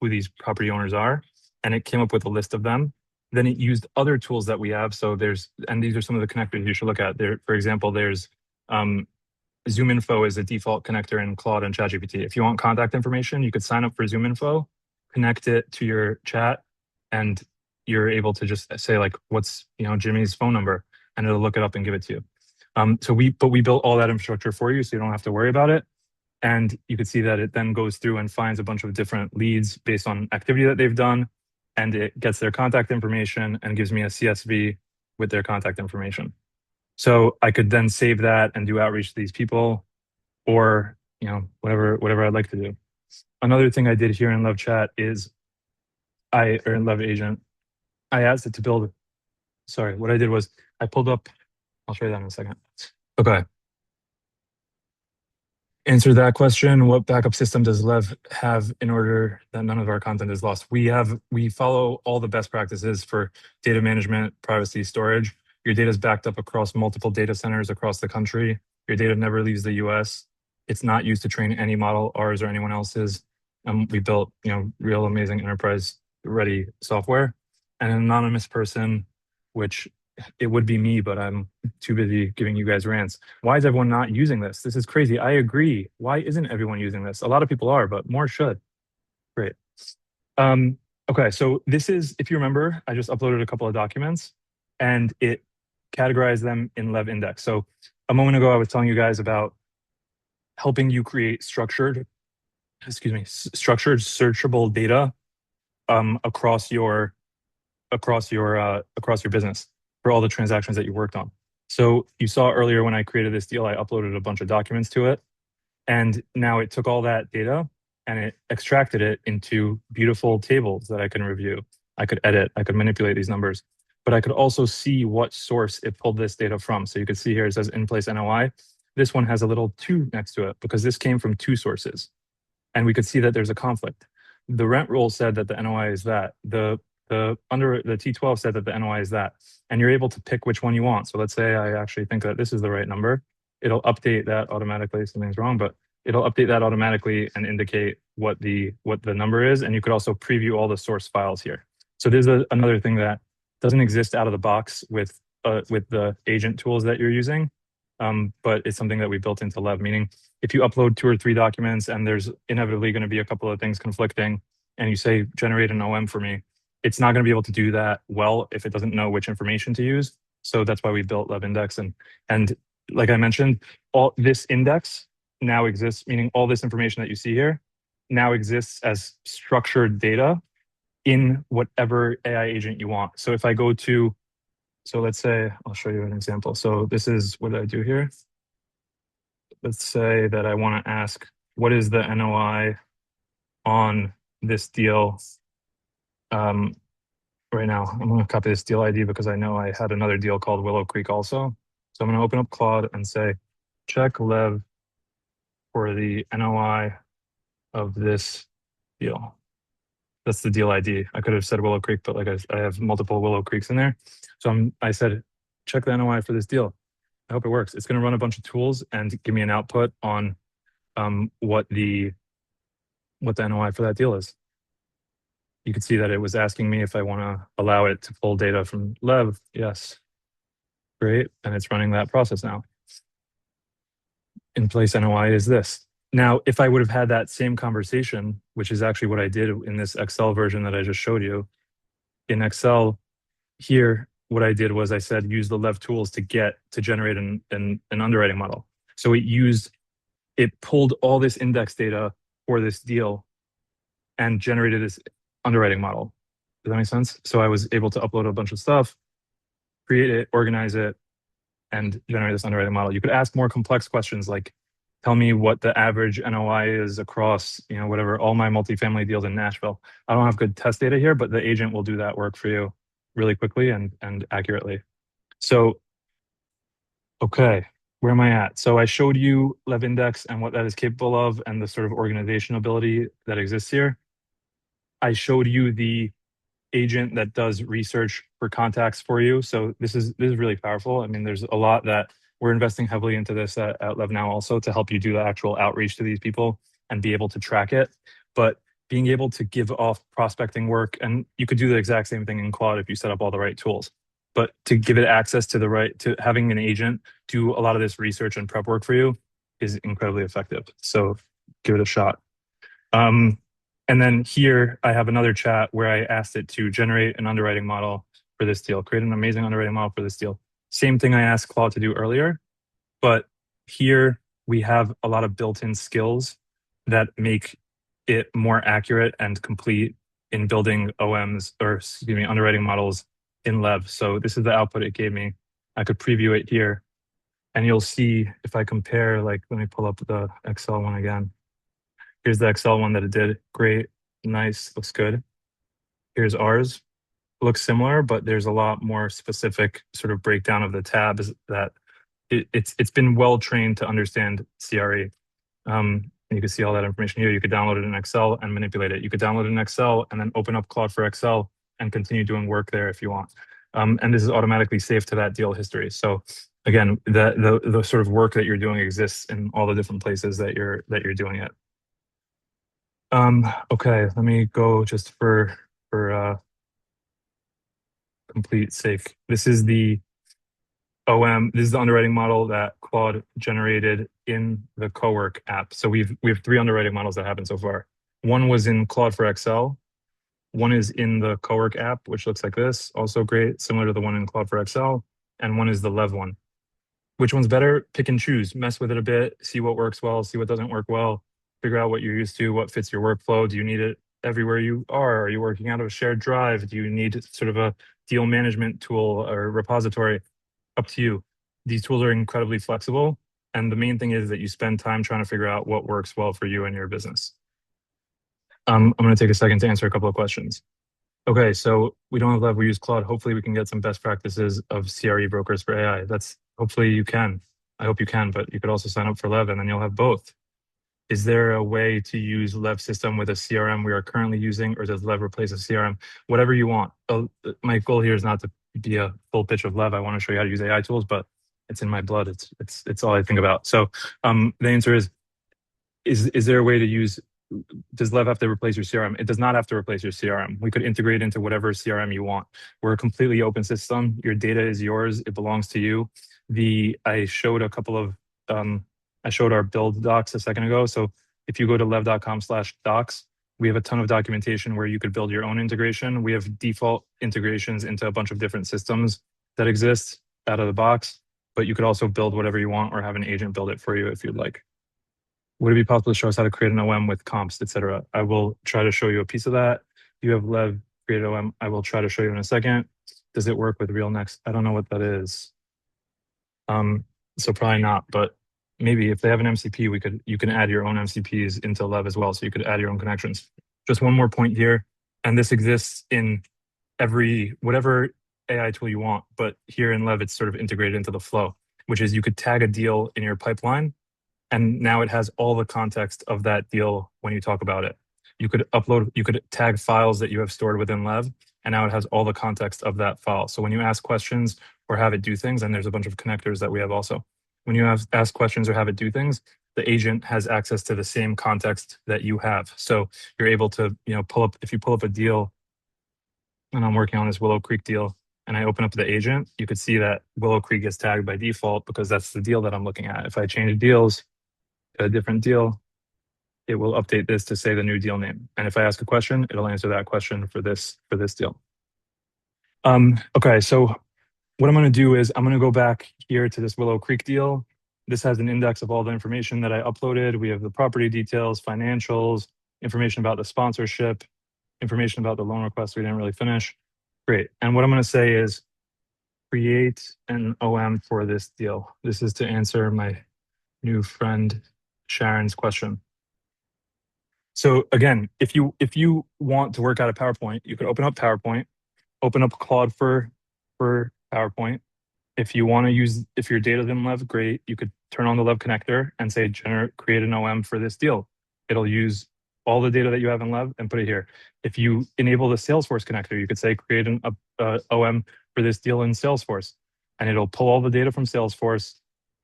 who these property owners are. And it came up with a list of them. Then it used other tools that we have. So and these are some of the connectors you should look at. There, for example, there's ZoomInfo is a default connector in Claude and ChatGPT. If you want contact information, you could sign up for ZoomInfo, connect it to your chat, and you're able to just say like, what's Jimmy's phone number, and it'll look it up and give it to you. But we built all that infrastructure for you, so you don't have to worry about it. And you could see that it then goes through and finds a bunch of different leads based on activity that they've done, and it gets their contact information and gives me a CSV with their contact information. So I could then save that and do outreach to these people, or whatever I'd like to do. Another thing I did here in Lev Chat is or in Lev Agent, I asked it to build. Sorry, what I did was I pulled up. I'll show you that in a second. Okay. Answer that question. What backup system does Lev have in order that none of our content is lost? We follow all the best practices for data management, privacy, storage. Your data is backed up across multiple data centers across the country. Your data never leaves the US. It's not used to train any model, ours or anyone else's. We built, real amazing enterprise ready software. And an anonymous person, which it would be me, but I'm too busy giving you guys rants. Why is everyone not using this? This is crazy. I agree. Why isn't everyone using this? A lot of people are, but more should. Great. Okay, so this is, if you remember, I just uploaded a couple of documents and it categorized them in Lev Index. So a moment ago, I was telling you guys about helping you create structured searchable data across your business for all the transactions that you worked on. So you saw earlier when I created this deal, I uploaded a bunch of documents to it. And now it took all that data and it extracted it into beautiful tables that I can review. I could edit, I could manipulate these numbers, but I could also see what source it pulled this data from. So you can see here, it says in-place NOI. This one has a little 2 next to it because this came from 2 sources. And we could see that there's a conflict. The rent roll said that the NOI is that. The T12 said that the NOI is that, and you're able to pick which one you want. So let's say I actually think that this is the right number. It'll update that automatically. Something's wrong, but it'll update that automatically and indicate what the number is. And you could also preview all the source files here. So there's another thing that doesn't exist out of the box with the agent tools that you're using, but it's something that we built into Lev. Meaning, if you upload 2 or 3 documents and there's inevitably going to be a couple of things conflicting, and you say generate an OM for me, it's not going to be able to do that well if it doesn't know which information to use. So that's why we built Lev Index. And like I mentioned, all this index now exists, meaning all this information that you see here now exists as structured data in whatever AI agent you want. So if I go to, so let's say, I'll show you an example. So this is what I do here. Let's say that I want to ask, what is the NOI on this deal? Right now, I'm going to copy this deal ID because I know I had another deal called Willow Creek also. So I'm going to open up Claude and say, check Lev for the NOI of this deal. That's the deal ID. I could have said Willow Creek, but like I have multiple Willow Creeks in there. So I said, check the NOI for this deal. I hope it works. It's going to run a bunch of tools and give me an output on what the NOI for that deal is. You can see that it was asking me if I want to allow it to pull data from Lev. Yes. Great. And it's running that process now. In place NOI is this. Now, if I would have had that same conversation, which is actually what I did in this Excel version that I just showed you, in Excel here, what I did was I said, use the Lev tools to generate an underwriting model. So it used it pulled all this index data for this deal and generated this underwriting model. Does that make sense? So I was able to upload a bunch of stuff, create it, organize it, and generate this underwriting model. You could ask more complex questions like, tell me what the average NOI is across, whatever, all my multifamily deals in Nashville. I don't have good test data here, but the agent will do that work for you really quickly and accurately. So, okay, where am I at? So I showed you Lev Index and what that is capable of and the sort of organization ability that exists here. I showed you the agent that does research for contacts for you. So this is really powerful. I mean, there's a lot that we're investing heavily into this at Lev now also to help you do the actual outreach to these people and be able to track it. But being able to give off prospecting work, and you could do the exact same thing in Claude if you set up all the right tools. But to give it access to having an agent do a lot of this research and prep work for you is incredibly effective. So give it a shot. And then here I have another chat where I asked it to generate an underwriting model for this deal, create an amazing underwriting model for this deal. Same thing I asked Claude to do earlier, but here we have a lot of built-in skills that make it more accurate and complete in building OMs, or excuse me, underwriting models in Lev. So this is the output it gave me. I could preview it here, and you'll see if I compare, like, let me pull up the Excel one again. Here's the Excel one that it did. Great, nice, looks good. Here's ours. Looks similar, but there's a lot more specific sort of breakdown of the tabs that it's been well trained to understand CRE. And you can see all that information here. You could download it in Excel and manipulate it. You could download it in Excel and then open up Claude for Excel and continue doing work there if you want. And this is automatically saved to that deal history. So again, the sort of work that you're doing exists in all the different places that you're doing it. Okay, let me go just for complete sake. This is the OM. This is the underwriting model that Claude generated in the Cowork app. So we have 3 underwriting models that happened so far. One was in Claude for Excel. One is in the Cowork app, which looks like this. Also great, similar to the one in Claude for Excel. And one is the Lev one. Which one's better? Pick and choose. Mess with it a bit. See what works well. See what doesn't work well. Figure out what you're used to. What fits your workflow. Do you need it everywhere you are? Are you working out of a shared drive? Do you need sort of a deal management tool or repository? Up to you. These tools are incredibly flexible. And the main thing is that you spend time trying to figure out what works well for you and your business. I'm going to take a second to answer a couple of questions. Okay, so we don't have Lev, we use Claude. Hopefully we can get some best practices of CRE brokers for AI. Hopefully you can. I hope you can, but you could also sign up for Lev and then you'll have both. Is there a way to use Lev system with a CRM we are currently using, or does Lev replace a CRM? Whatever you want. My goal here is not to be a full pitch of Lev. I want to show you how to use AI tools, but it's in my blood. It's all I think about. So the answer is there a way to use, does Lev have to replace your CRM? It does not have to replace your CRM. We could integrate into whatever CRM you want. We're a completely open system. Your data is yours. It belongs to you. I showed I showed our build docs a second ago. So if you go to lev.com/docs, we have a ton of documentation where you could build your own integration. We have default integrations into a bunch of different systems that exist out of the box, but you could also build whatever you want or have an agent build it for you if you'd like. Would it be possible to show us how to create an OM with comps, etc.? I will try to show you a piece of that. You have Lev created OM. I will try to show you in a second. Does it work with RealNext? I don't know what that is. So probably not, but maybe if they have an MCP, you can add your own MCPs into Lev as well. So you could add your own connections. Just one more point here, and this exists in whatever AI tool you want, but here in Lev, it's sort of integrated into the flow, which is you could tag a deal in your pipeline, and now it has all the context of that deal when you talk about it. You could tag files that you have stored within Lev, and now it has all the context of that file. So when you ask questions or have it do things, and there's a bunch of connectors that we have also. When you ask questions or have it do things, the agent has access to the same context that you have. So you're able to, if you pull up a deal, and I'm working on this Willow Creek deal, and I open up the agent, you could see that Willow Creek gets tagged by default because that's the deal that I'm looking at. If I change deals to a different deal, it will update this to say the new deal name. And if I ask a question, it'll answer that question for this deal. Okay, so what I'm going to do is I'm going to go back here to this Willow Creek deal, This has an index of all the information that I uploaded. We have the property details, financials, information about the sponsorship, information about the loan request we didn't really finish. Great. And what I'm going to say is create an OM for this deal. This is to answer my new friend Sharon's question. So again, if you want to work out of PowerPoint, you could open up PowerPoint, open up Claude for PowerPoint. If you want to use, if your data's in Lev, great. You could turn on the Lev connector and say, create an OM for this deal. It'll use all the data that you have in Lev and put it here. If you enable the Salesforce connector, you could say, create an OM for this deal in Salesforce. And it'll pull all the data from Salesforce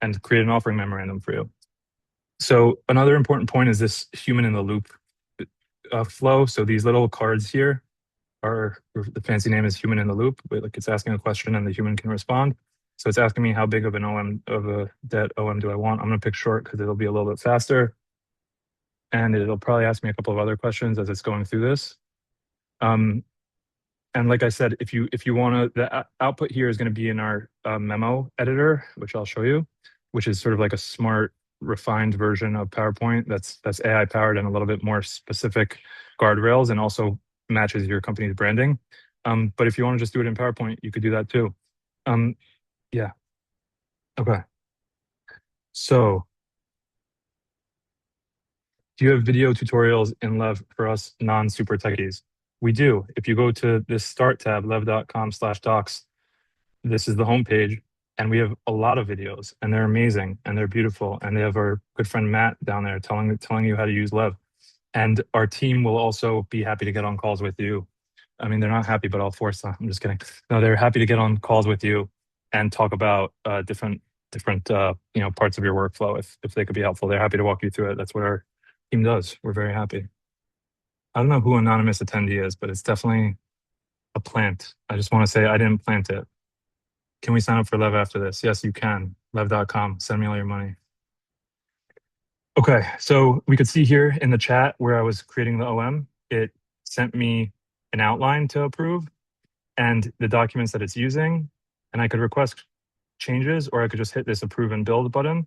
and create an offering memorandum for you. So another important point is this human in the loop flow. So these little cards here are, the fancy name is human in the loop, but like it's asking a question and the human can respond. So it's asking me how big of an OM, of a debt OM do I want? I'm going to pick short because it'll be a little bit faster. And it'll probably ask me a couple of other questions as it's going through this. And like I said, if you want to, the output here is going to be in our memo editor, which I'll show you, which is sort of like a smart, refined version of PowerPoint that's AI powered and a little bit more specific guardrails and also matches your company's branding. But if you want to just do it in PowerPoint, you could do that too. Yeah. Okay. So do you have video tutorials in Lev for us non-super techies? We do. If you go to this start tab, lev.com/docs, this is the homepage, and we have a lot of videos, and they're amazing, and they're beautiful, and they have our good friend Matt down there telling you how to use Lev. And our team will also be happy to get on calls with you. I mean, they're not happy, but I'll force them. I'm just kidding. No, they're happy to get on calls with you and talk about different parts of your workflow if they could be helpful. They're happy to walk you through it. That's what our team does. We're very happy. I don't know who anonymous attendee is, but it's definitely a plant. I just want to say I didn't plant it. Can we sign up for Lev after this? Yes, you can. Lev.com. Send me all your money. Okay, so we could see here in the chat where I was creating the OM, it sent me an outline to approve and the documents that it's using, and I could request changes, or I could just hit this approve and build button,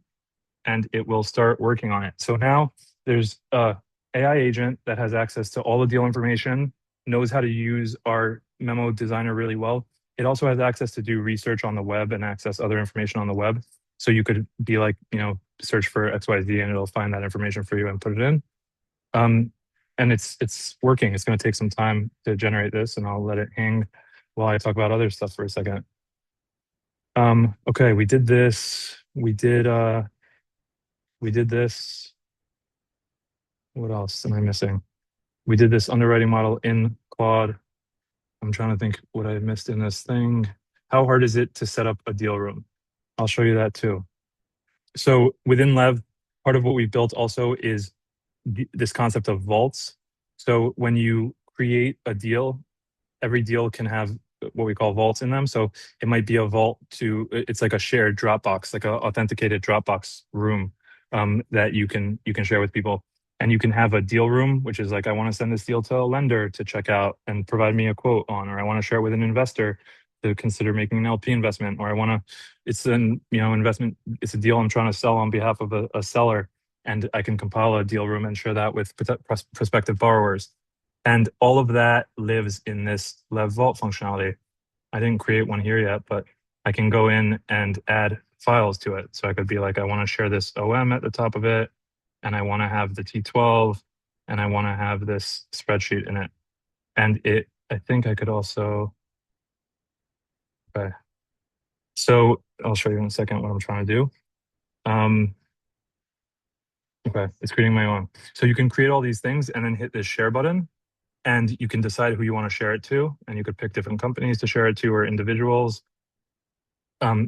and it will start working on it. So now there's a AI agent that has access to all the deal information, knows how to use our memo designer really well. It also has access to do research on the web and access other information on the web. So you could be like, search for XYZ and it'll find that information for you and put it in. And it's working. It's going to take some time to generate this, and I'll let it hang while I talk about other stuff for a second. Okay, we did this. We did this. What else am I missing? We did this underwriting model in Claude. I'm trying to think what I missed in this thing. How hard is it to set up a deal room? I'll show you that too. So within Lev, part of what we built also is this concept of vaults. So when you create a deal, every deal can have what we call vaults in them. So it might be a vault it's like a shared Dropbox, like an authenticated Dropbox room that you can share with people. And you can have a deal room, which is like, I want to send this deal to a lender to check out and provide me a quote on, or I want to share it with an investor to consider making an LP investment, or I want to, it's an investment, it's a deal I'm trying to sell on behalf of a seller, and I can compile a deal room and share that with prospective borrowers. And all of that lives in this Lev Vault functionality. I didn't create one here yet, but I can go in and add files to it. So I could be like, I want to share this OM at the top of it, and I want to have the T12, and I want to have this spreadsheet in it. And I think I could also, okay. So I'll show you in a second what I'm trying to do. Okay, it's creating my own. So you can create all these things and then hit this share button, and you can decide who you want to share it to, and you could pick different companies to share it to or individuals.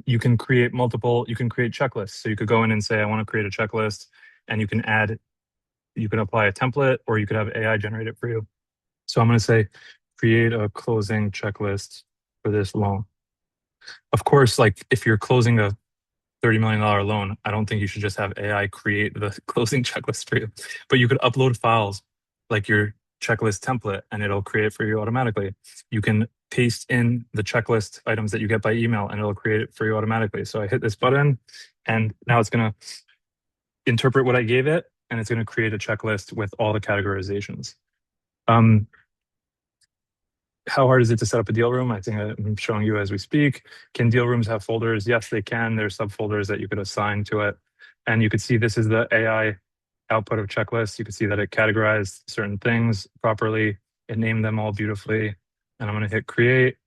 You can create checklists. So you could go in and say, I want to create a checklist, and you can apply a template, or you could have AI generate it for you. So I'm going to say, create a closing checklist for this loan. Of course, like if you're closing a $30 million loan, I don't think you should just have AI create the closing checklist for you, but you could upload files like your checklist template and it'll create for you automatically. You can paste in the checklist items that you get by email, and it'll create it for you automatically. So I hit this button, and now it's going to interpret what I gave it, and it's going to create a checklist with all the categorizations. How hard is it to set up a deal room? I think I'm showing you as we speak. Can deal rooms have folders? Yes, they can. There's subfolders that you could assign to it. And you could see this is the AI output of checklist. You can see that it categorized certain things properly. It named them all beautifully. And I'm going to hit create.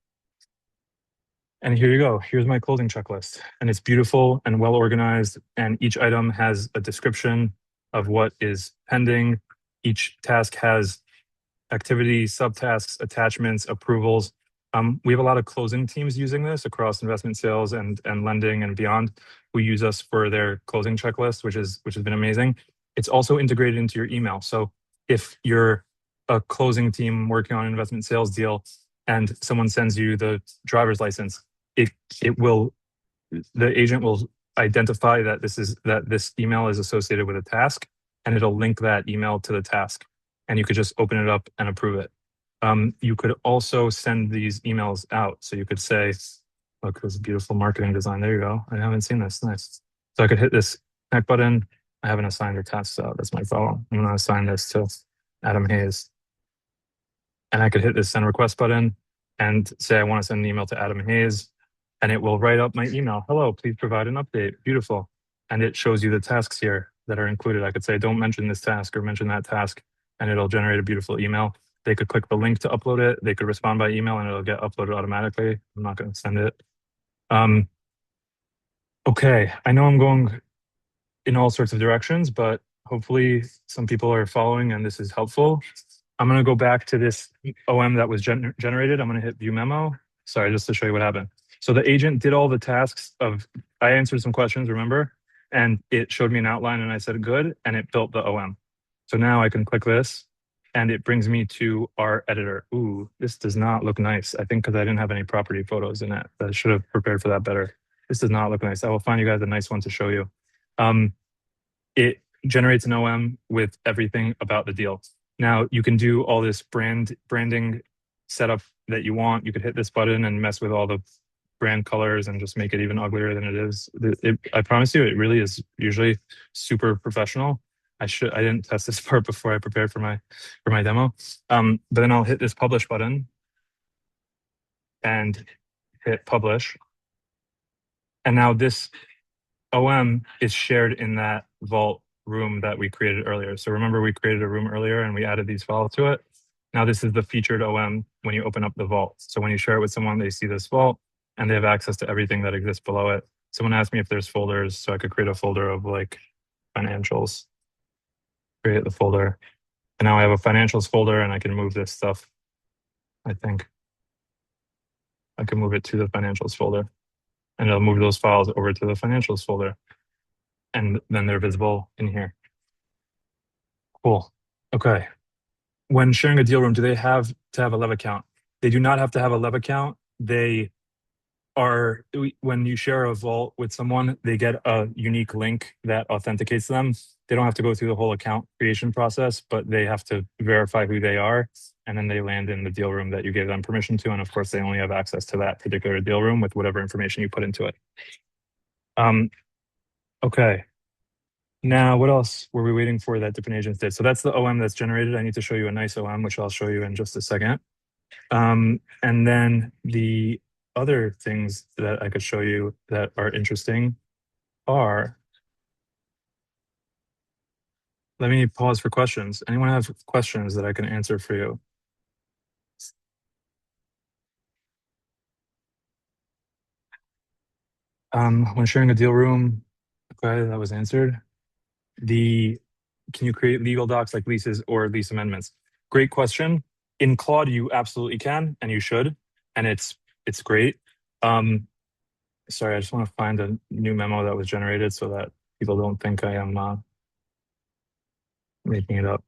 And here you go. Here's my closing checklist. And it's beautiful and well organized. And each item has a description of what is pending. Each task has activities, subtasks, attachments, approvals. We have a lot of closing teams using this across investment sales and lending and beyond, who use us for their closing checklist, which has been amazing. It's also integrated into your email. So if you're a closing team working on an investment sales deal and someone sends you the driver's license, the agent will identify that this email is associated with a task, and it'll link that email to the task, and you could just open it up and approve it. You could also send these emails out. So you could say, look, this beautiful marketing design. There you go. I haven't seen this. Nice. So I could hit this connect button. I haven't assigned your tasks out. That's my problem. I'm going to assign this to Adam Hayes. And I could hit this send request button and say I want to send an email to Adam Hayes, and it will write up my email. Hello, please provide an update. Beautiful. And it shows you the tasks here that are included. I could say, don't mention this task or mention that task, and it'll generate a beautiful email. They could click the link to upload it. They could respond by email, and it'll get uploaded automatically. I'm not going to send it. Okay, I know I'm going in all sorts of directions, but hopefully some people are following and this is helpful. I'm going to go back to this OM that was generated. I'm going to hit view memo. Sorry, just to show you what happened. So the agent did all the tasks I answered some questions, remember? And it showed me an outline and I said good, and it built the OM. So now I can click this and it brings me to our editor. Ooh, this does not look nice. I think because I didn't have any property photos in it. I should have prepared for that better. This does not look nice. I will find you guys a nice one to show you. It generates an OM with everything about the deal. Now you can do all this branding setup that you want. You could hit this button and mess with all the brand colors and just make it even uglier than it is. I promise you, it really is usually super professional. I didn't test this part before I prepared for my demo. But then I'll hit this publish button and hit publish. And now this OM is shared in that vault room that we created earlier. So remember, we created a room earlier and we added these files to it. Now this is the featured OM when you open up the vault. So when you share it with someone, they see this vault and they have access to everything that exists below it. Someone asked me if there's folders, so I could create a folder of like financials, create the folder. And now I have a financials folder and I can move this stuff. I think I can move it to the financials folder, and it'll move those files over to the financials folder. And then they're visible in here. Cool. Okay. When sharing a deal room, do they have to have a Lev account? They do not have to have a Lev account. When you share a vault with someone, they get a unique link that authenticates them. They don't have to go through the whole account creation process, but they have to verify who they are. And then they land in the deal room that you gave them permission to. And of course, they only have access to that particular deal room with whatever information you put into it. Okay. Now, what else were we waiting for that different agents did? So that's the OM that's generated. I need to show you a nice OM, which I'll show you in just a second. And then the other things that I could show you that are interesting are, let me pause for questions. Anyone have questions that I can answer for you? When sharing a deal room, okay, that was answered. Can you create legal docs like leases or lease amendments? Great question. In Claude, you absolutely can, and you should, and it's great. Sorry, I just want to find a new memo that was generated so that people don't think I am making it up.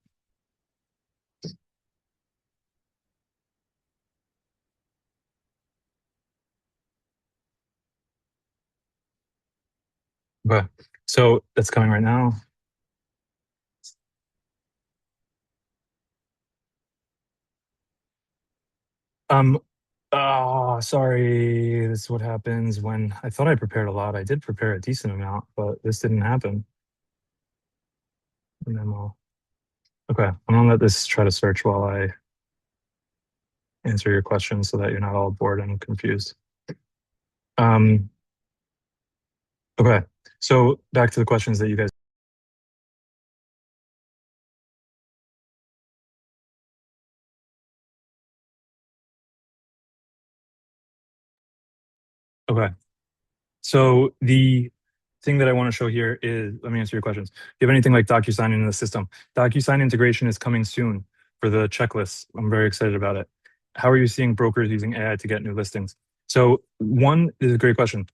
But so that's coming right now. Oh, sorry. This is what happens when I thought I prepared a lot. I did prepare a decent amount, but this didn't happen. Memo. Okay, I'm gonna let this try to search while I answer your questions so that you're not all bored and confused. Um, okay, so back to the questions that you guys. Okay, so the thing that I want to show here is, let me answer your questions. Do you have anything like DocuSign in the system? DocuSign integration is coming soon for the checklists. I'm very excited about it. How are you seeing brokers using AI to get new listings? So one is a great question.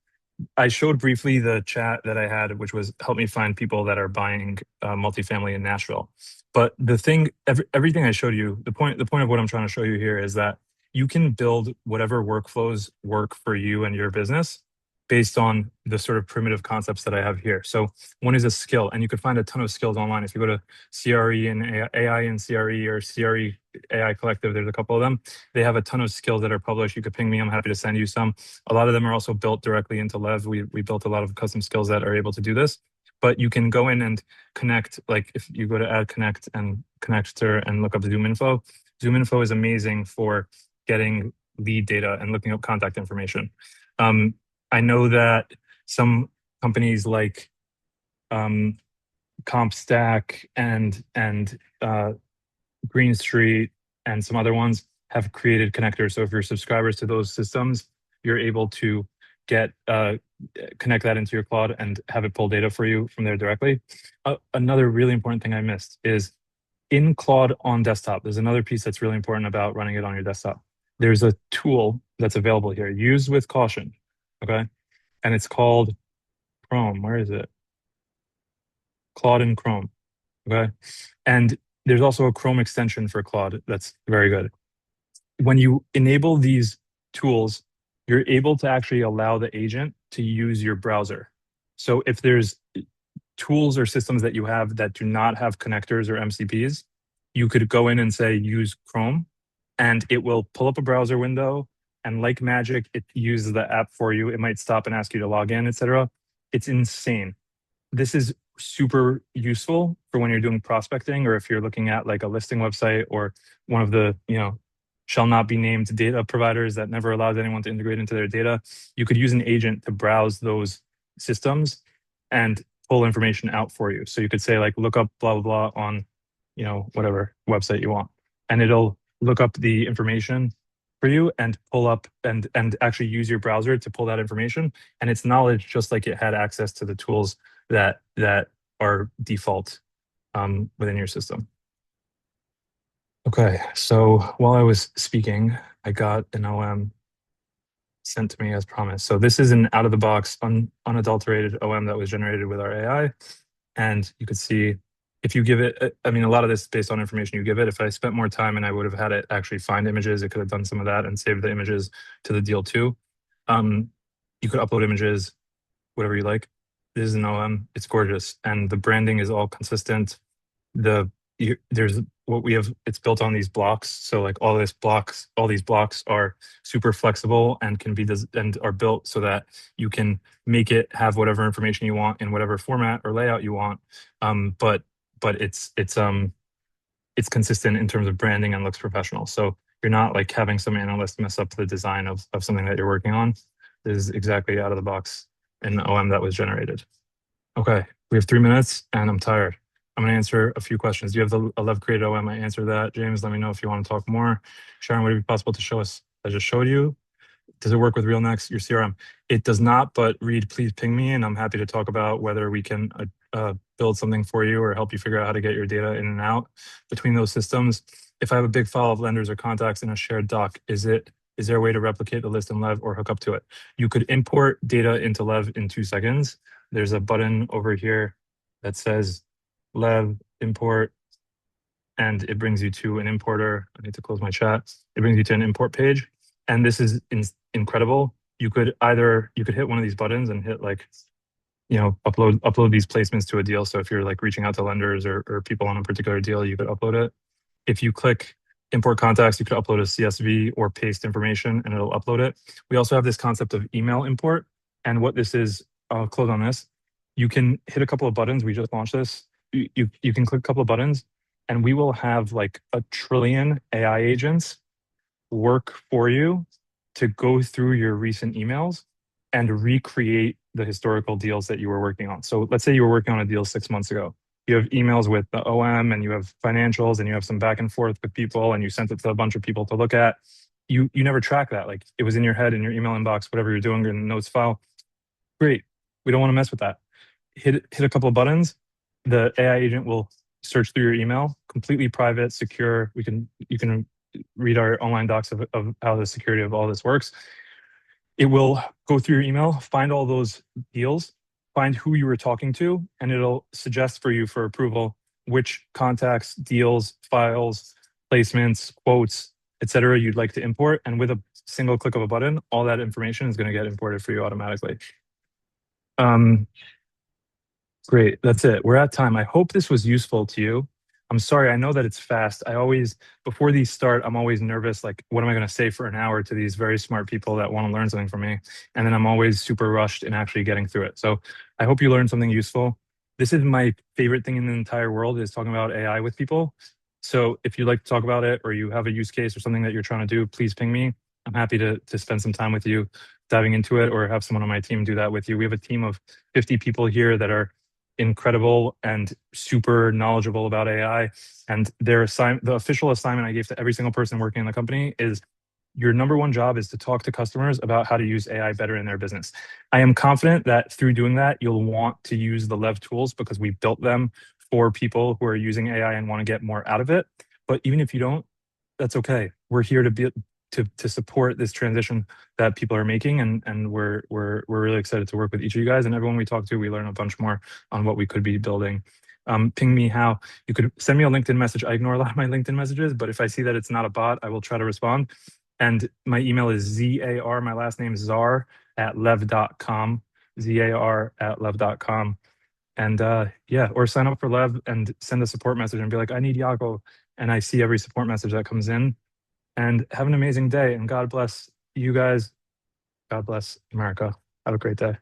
I showed briefly the chat that I had, which was help me find people that are buying multifamily in Nashville. But the thing, everything I showed you, the point of what I'm trying to show you here is that you can build whatever workflows work for you and your business based on the sort of primitive concepts that I have here. So one is a skill, and you could find a ton of skills online. If you go to CRE and AI and CRE or CRE AI Collective, there's a couple of them. They have a ton of skills that are published. You could ping me. I'm happy to send you some. A lot of them are also built directly into Lev. We built a lot of custom skills that are able to do this. But you can go in and connect, like if you go to add connect and connector and look up Zoom info, Zoom info is amazing for getting lead data and looking up contact information. I know that some companies like CompStack and Green Street and some other ones have created connectors. So if you're subscribers to those systems, you're able to get connect that into your Claude and have it pull data for you from there directly. Another really important thing I missed is in Claude on desktop. There's another piece that's really important about running it on your desktop. There's a tool that's available here. Use with caution. Okay, and it's called Chrome. Where is it? Claude in Chrome. Okay, and there's also a Chrome extension for Claude that's very good. When you enable these tools, you're able to actually allow the agent to use your browser. So if there's tools or systems that you have that do not have connectors or MCPs, you could go in and say use Chrome, and it will pull up a browser window. And like magic, it uses the app for you. It might stop and ask you to log in, etc. It's insane. This is super useful for when you're doing prospecting or if you're looking at like a listing website or one of the, shall not be named data providers that never allows anyone to integrate into their data. You could use an agent to browse those systems and pull information out for you. So you could say like, look up blah, blah, blah on, whatever website you want. And it'll look up the information for you and pull up and actually use your browser to pull that information. And it's knowledge just like it had access to the tools that are default within your system. Okay, so while I was speaking, I got an OM sent to me as promised. So this is an out-of-the-box, unadulterated OM that was generated with our AI. And you could see if you give it, I mean, a lot of this is based on information you give it. If I spent more time and I would have had it actually find images, it could have done some of that and saved the images to the deal too. You could upload images, whatever you like. This is an OM. It's gorgeous, and the branding is all consistent. There's what we have. It's built on these blocks, so like all these blocks are super flexible and can be and are built so that you can make it have whatever information you want in whatever format or layout you want. But it's consistent in terms of branding and looks professional. So you're not like having some analyst mess up the design of something that you're working on. This is exactly out of the box an OM that was generated. Okay, we have 3 minutes and I'm tired. I'm going to answer a few questions. Do you have the Lev created OM? I answered that. James, let me know if you want to talk more. Sharon, would it be possible to show us? I just showed you. Does it work with RealNext, your CRM? It does not, but Reed, please ping me and I'm happy to talk about whether we can build something for you or help you figure out how to get your data in and out between those systems. If I have a big file of lenders or contacts in a shared doc, is there a way to replicate the list in Lev or hook up to it? You could import data into Lev in 2 seconds. There's a button over here that says Lev import, and it brings you to an importer. I need to close my chat. It brings you to an import page. And this is incredible. You could hit one of these buttons and hit like, upload these placements to a deal. So if you're like reaching out to lenders or people on a particular deal, you could upload it. If you click import contacts. You could upload a CSV or paste information and it'll upload it. We also have this concept of email import. And what this is, I'll close on this. You can hit a couple of buttons. We just launched this. You can click a couple of buttons and we will have like a trillion AI agents work for you to go through your recent emails and recreate the historical deals that you were working on. So let's say you were working on a deal 6 months ago. You have emails with the OM and you have financials and you have some back and forth with people and you sent it to a bunch of people to look at. You never track that. Like it was in your head, in your email inbox, whatever you're doing in the notes file. Great. We don't want to mess with that. Hit a couple of buttons. The AI agent will search through your email, completely private, secure. You can read our online docs of how the security of all this works. It will go through your email, find all those deals, find who you were talking to, and it'll suggest for you for approval which contacts, deals, files, placements, quotes, etc. you'd like to import. And with a single click of a button, all that information is going to get imported for you automatically. Great, that's it. We're at time. I hope this was useful to you. I'm sorry, I know that it's fast. Before these start, I'm always nervous, like, what am I going to say for an hour to these very smart people that want to learn something from me? And then I'm always super rushed in actually getting through it. So I hope you learned something useful. This is my favorite thing in the entire world, is talking about AI with people. So if you'd like to talk about it or you have a use case or something that you're trying to do, please ping me. I'm happy to spend some time with you diving into it, or have someone on my team do that with you. We have a team of 50 people here that are incredible and super knowledgeable about AI. And the official assignment I gave to every single person working in the company is, your number one job is to talk to customers about how to use AI better in their business. I am confident that through doing that, you'll want to use the Lev tools because we built them for people who are using AI and want to get more out of it. But even if you don't, that's okay. We're here to support this transition that people are making, and we're really excited to work with each of you guys, and everyone we talk to, we learn a bunch more on what we could be building. Ping me how. You could send me a LinkedIn message. I ignore a lot of my LinkedIn messages, but if I see that it's not a bot, I will try to respond. And my email is ZAR, my last name is Zar @lev.com, ZAR@lev.com. And yeah, or sign up for Lev and send a support message and be like, I need Yaakov. And I see every support message that comes in. And have an amazing day. And God bless you guys. God bless America. Have a great day.